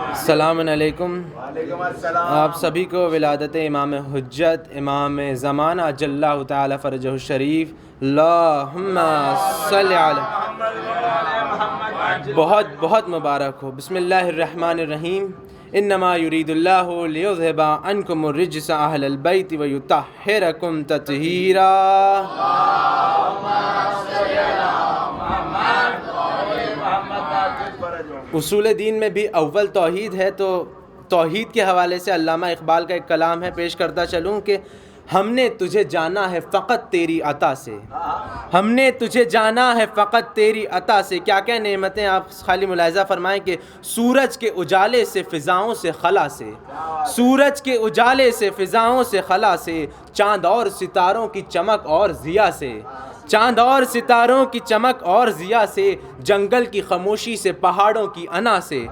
السلام علیکم۔ آپ سبھی کو ولادت امام حجت امام زمانہ اجل اللہ تعالی فرجہ الشریف اللہم صلی علی بہت بہت مبارک ہو۔ بسم اللہ الرحمن الرحیم۔ انما یرید اللہ لیذھب عنکم الرجس اہل البیت ویطہرکم تطہیرا۔ اصول دین میں بھی اول توحید ہے، تو توحید کے حوالے سے علامہ اقبال کا ایک کلام ہے، پیش کرتا چلوں کہ ہم نے تجھے جانا ہے فقط تیری عطا سے، ہم نے تجھے جانا ہے فقط تیری عطا سے۔ کیا کیا نعمتیں آپ خالی ملاحظہ فرمائیں کہ سورج کے اجالے سے فضاؤں سے خلا سے، سورج کے اجالے سے فضاؤں سے خلا سے، چاند اور ستاروں کی چمک اور ضیاء سے، چاند اور ستاروں کی چمک اور ضیاء سے، جنگل کی خاموشی سے پہاڑوں کی انا سے،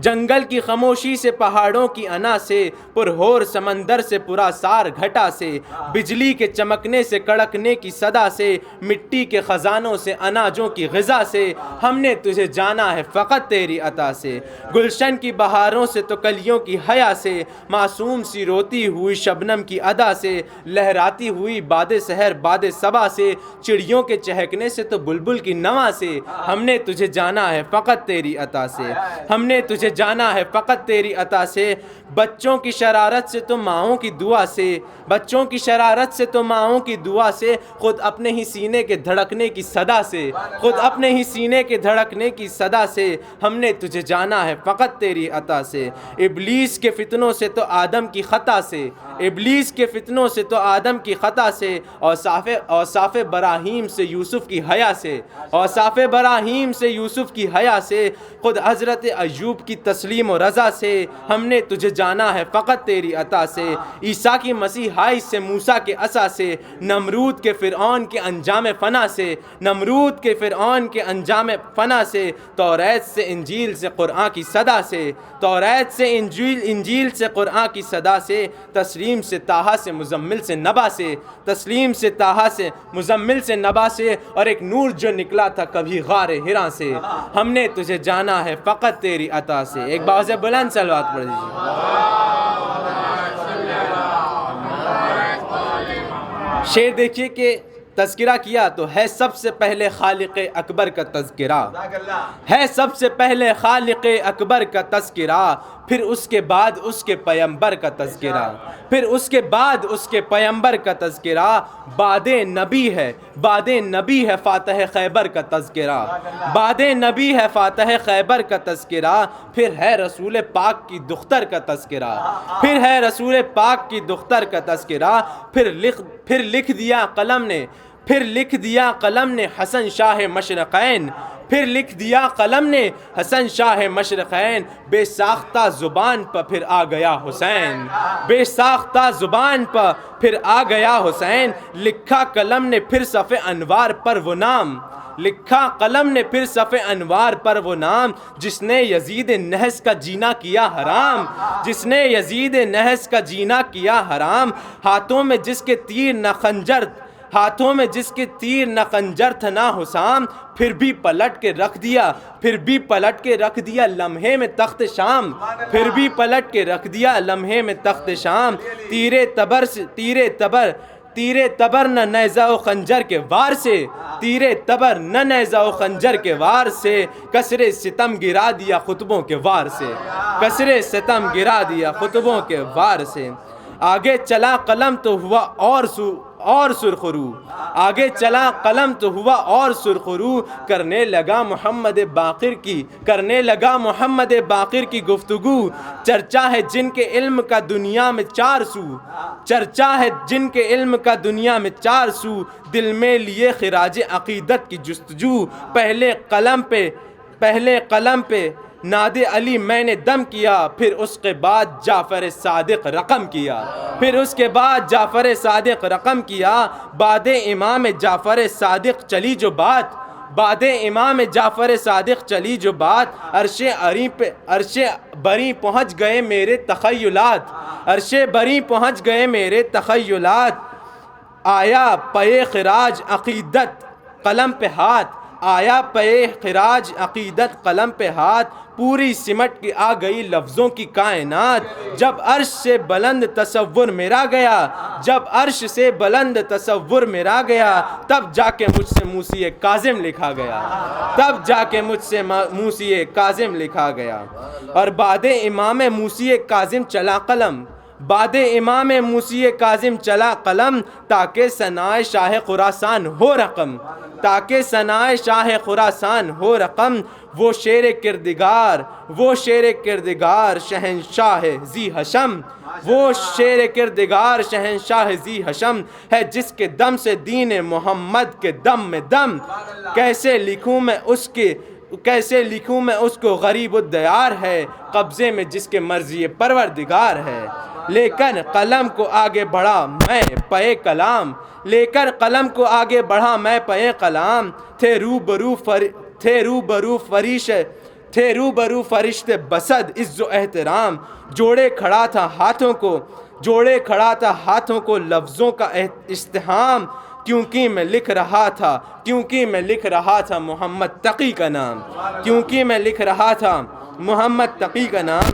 جنگل کی خاموشی سے پہاڑوں کی انا سے، پرہور سمندر سے پراسار گھٹا سے، بجلی کے چمکنے سے کڑکنے کی صدا سے، مٹی کے خزانوں سے اناجوں کی غذا سے، ہم نے تجھے جانا ہے فقط تیری عطا سے۔ گلشن کی بہاروں سے تو کلیوں کی حیا سے، معصوم سی روتی ہوئی شبنم کی ادا سے، لہراتی ہوئی باد سحر باد صبا سے، چڑیوں کے چہکنے سے تو بلبل کی نوا سے، ہم نے تجھے جانا ہے فقط تیری عطا سے، ہم نے تجھے جانا ہے فقط تیری عطا سے۔ بچوں کی شرارت سے تو ماؤں کی دعا سے، بچوں کی شرارت سے تو ماؤں کی دعا سے، خود اپنے ہی سینے کے دھڑکنے کی صدا سے، خود اپنے ہی سینے کے دھڑکنے کی صدا سے، ہم نے تجھے جانا ہے فقط تیری عطا سے۔ ابلیس کے فتنوں سے تو آدم کی خطا سے، ابلیس کے فتنوں سے تو آدم کی خطا سے، اوصاف براہیم سے یوسف کی حیا سے، اوصاف براہیم سے یوسف کی حیا سے، خود حضرت ایوب کی تسلیم و رضا سے، ہم نے تجھے جانا ہے فقط تیری عطا سے۔ عیسیٰ کی مسیحائی سے موسیٰ کے عصا سے، نمرود کے فرعون کے انجام فنا سے، نمرود کے فرعون کے انجام فنا سے، توریت سے انجیل سے قرآن کی صدا سے، توریت سے انجیل سے قرآن کی صدا سے، تسلیم سے طٰہٰ سے مزمل سے نبا سے، تسلیم سے طٰہٰ سے مزمل سے نبا سے، اور ایک نور جو نکلا تھا کبھی غار ہرا سے، ہم نے تجھے جانا ہے فقط تیری عطا سے۔ ایک بار سے بلند صلوات پڑھ دیجیے۔ شعر دیکھیے کہ تذکرہ کیا تو ہے سب سے پہلے خالق اکبر کا تذکرہ، ہے سب سے پہلے خالق اکبر کا تذکرہ، پھر اس کے بعد اس کے پیمبر کا تذکرہ، پھر اس کے بعد اس کے پیمبر کا تذکرہ، بعد نبی ہے، بعد نبی ہے فاتح خیبر کا تذکرہ، بعد نبی ہے فاتح خیبر کا تذکرہ، پھر ہے رسول پاک کی دختر کا تذکرہ، پھر ہے رسول پاک کی دختر کا تذکرہ، پھر لکھ دیا قلم نے، پھر لکھ دیا قلم نے حسن شاہ مشرقین، پھر لکھ دیا قلم نے حسن شاہ مشرقین، بے ساختہ زبان پر پھر آ گیا حسین، بے ساختہ زبان پر پھر آ گیا حسین، لکھا قلم نے پھر صف انوار پر وہ نام، لکھا قلم نے پھر صف انوار پر وہ نام، جس نے یزید نحس کا جینا کیا حرام، جس نے یزید نحس کا جینا کیا حرام، ہاتھوں میں جس کے تیر نہ خنجر، ہاتھوں میں جس کے تیر نہ خنجر تھا نہ حسام، پھر بھی پلٹ کے رکھ دیا، پھر بھی پلٹ کے رکھ دیا لمحے میں تخت شام، پھر بھی پلٹ کے رکھ دیا لمحے میں تخت شام، تیرے تبر نہ نیزہ و خنجر کے وار سے، تیرے تبر نہ نیزہ و خنجر کے وار سے، کسرے ستم گرا دیا خطبوں کے وار سے، کسرے ستم گرا دیا خطبوں کے وار سے۔ آگے چلا قلم تو ہوا اور سرخرو، آگے چلا قلم تو ہوا اور سرخرو، کرنے لگا محمد باقر کی گفتگو، چرچا ہے جن کے علم کا دنیا میں چار سو، چرچا ہے جن کے علم کا دنیا میں چار سو، دل میں لیے خراج عقیدت کی جستجو، پہلے قلم پہ ناد علی میں نے دم کیا، پھر اس کے بعد جعفر صادق رقم کیا، پھر اس کے بعد جعفر صادق رقم کیا، بعد امام جعفر صادق چلی جو بات، بعد امام جعفر صادق چلی جو بات، عرش بری پہنچ گئے میرے تخیلات، عرش بری پہنچ گئے میرے تخیلات، آیا پے خراج عقیدت قلم پہ ہاتھ، آیا پے خراج عقیدت قلم پہ ہاتھ، پوری سمٹ کے آ گئی لفظوں کی کائنات، جب عرش سے بلند تصور میرا گیا، جب عرش سے بلند تصور میرا گیا، تب جا کے مجھ سے موسی کاظم لکھا گیا، تب جا کے مجھ سے موسی کاظم لکھا گیا۔ اور بعد امام موسی کاظم چلا قلم، بعد امام موسی کاظم چلا قلم، تاکہ ثنائے شاہ خراسان ہو رقم، تاکہ ثنائے شاہ خراسان ہو رقم، وہ شیر کردگار، وہ شیر کردگار شہنشاہ ذی حشم، وہ شیر کردگار شہنشاہ ذی حشم ہے، جس کے دم سے دین محمد کے دم میں دم، کیسے لکھوں میں اس کے، کیسے لکھوں میں اس کو غریب الدیار ہے، قبضے میں جس کے مرضی پروردگار ہے۔ لے کر قلم کو آگے بڑھا میں پے کلام، لے کر قلم کو آگے بڑھا میں پے کلام، تھے روبرو فرشتے بسد عز و احترام، جوڑے کھڑا تھا ہاتھوں کو، جوڑے کھڑا تھا ہاتھوں کو لفظوں کا استحام، کیونکہ میں لکھ رہا تھا، کیونکہ میں لکھ رہا تھا محمد تقی کا نام، کیونکہ میں لکھ رہا تھا محمد تقی کا نام۔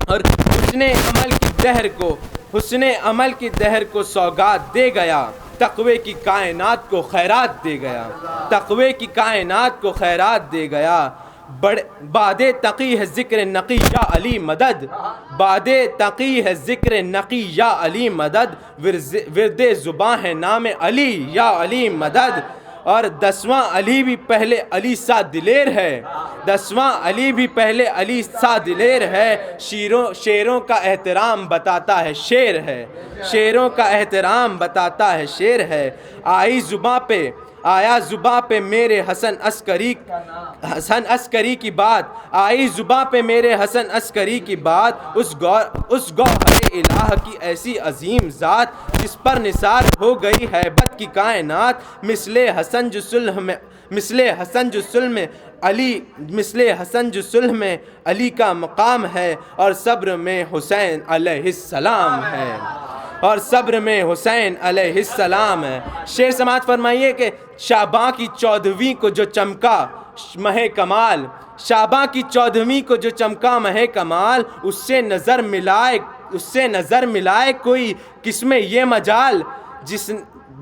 اور حسن عمل کی دہر کو، حسن عمل کی دہر کو سوگات دے گیا، تقوی کی کائنات کو خیرات دے گیا، تقوی کی کائنات کو خیرات دے گیا۔ باد تقی ہے ذکر نقی یا علی مدد، باد تقی ہے ذکر نقی یا علی مدد، ورد زباں ہے نام علی یا علی مدد۔ اور 10واں علی بھی پہلے علی سا دلیر ہے، 10واں علی بھی پہلے علی سا دلیر ہے، شیروں کا احترام بتاتا ہے شیر ہے، شیروں کا احترام بتاتا ہے شیر ہے۔ آئی زباں پہ، آیا زباں پہ میرے حسن عسکری کی بات، آئی زباں پہ میرے حسن عسکری کی بات، اس گوہر الہ کی ایسی عظیم ذات، جس پر نثار ہو گئی ہیبت کی کائنات، مثل حسن جو صلح میں، مثل حسن جو صلح میں علی، مثل حسن جو صلح میں علی کا مقام ہے، اور صبر میں حسین علیہ السلام ہے، اور صبر میں حسین علیہ السلام ہے۔ شیر سماعت فرمائیے کہ شعباں کی 14ویں کو جو چمکا مہ کمال، شعباں کی 14ویں کو جو چمکا مہ کمال، اس سے نظر ملائے، اس سے نظر ملائے کوئی کس میں یہ مجال،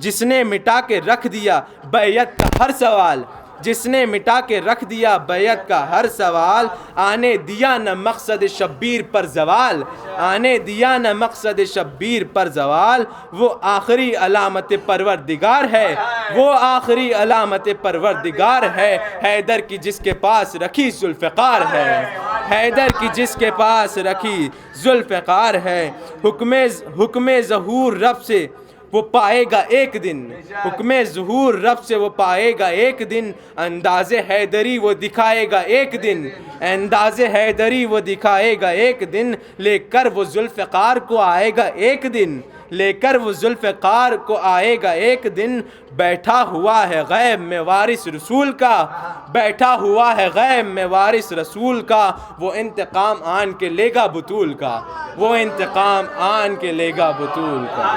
جس نے مٹا کے رکھ دیا بیعت کا ہر سوال، جس نے مٹا کے رکھ دیا بیعت کا ہر سوال، آنے دیا نہ مقصد شبیر پر زوال، آنے دیا نہ مقصد شبیر پر زوال، وہ آخری علامت پروردگار ہے، وہ آخری علامت پروردگار ہے، حیدر کی جس کے پاس رکھی ذوالفقار ہے، حیدر کی جس کے پاس رکھی ذوالفقار ہے۔ حکم ظہور رب سے وہ پائے گا ایک دن، حکم ظہور رب سے وہ پائے گا ایک دن، انداز حیدری وہ دکھائے گا ایک دن، انداز حیدری وہ دکھائے گا ایک دن، لے کر وہ ذوالفقار کو آئے گا ایک دن، لے کر وہ ذوالفقار کو آئے گا ایک دن، بیٹھا ہوا ہے غیب میں وارث رسول کا، بیٹھا ہوا ہے غیب میں وارث رسول کا، وہ انتقام آن کے لے گا بطول کا، وہ انتقام آن کے لے گا بطول کا۔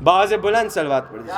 باز بلند صلوات پڑھ دیجیے۔